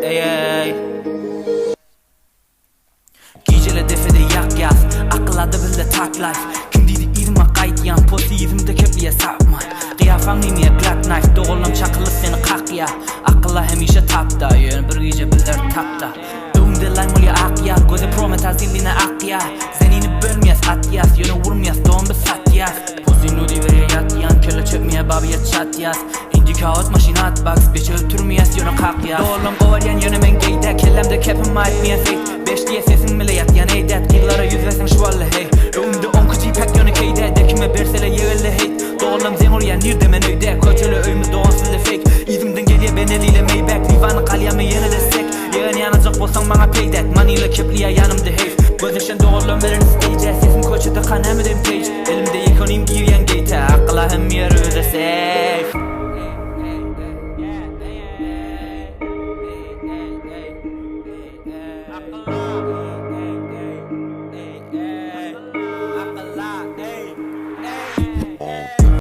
Ey ey Gecele defede yak yaz Akıladı bile tak life Kim dedi irma kaytyan Posi yüzümde köpliye sapma Kıyafan nimiye glad knife Doğulam çakılı seni kak ya Akılla hemişe tapta Yön bir gece bilir tapta Öğümde laymulya ak ya Göze prometa zilline ak ya Zenini bölmeyez at yaz Yönü vurmayez doğum bir sat yaz Posi nudi veriye yat yan Köle çöpmeye babaya çat yaz Indikaot maşinat box Beş öldürmeyez yönü kak yaz Doğulam kovaryan yönümen geyde Kellemde kepim aitmeyez hey Beş diye sesin bile yat yan eydet Yıllara yüz versen şu valle hey Öğümde 10 kıcı pek yönü keyde Dekime bersele yevelle hey Doğulam zemur ya nirdemen öyde Kötülü öyümü doğan sizle fake İzimden geliye ben eliyle Maybach Livanı kalyamı yine destek Yığın yanacak bolsan bana paydet Manıyla kepliye yanımda hey Gözleşen doğulam verin stage Sesim kötüde kanemi dem page Elimde yıkanayım giryen gate Akıla hem yer öde safe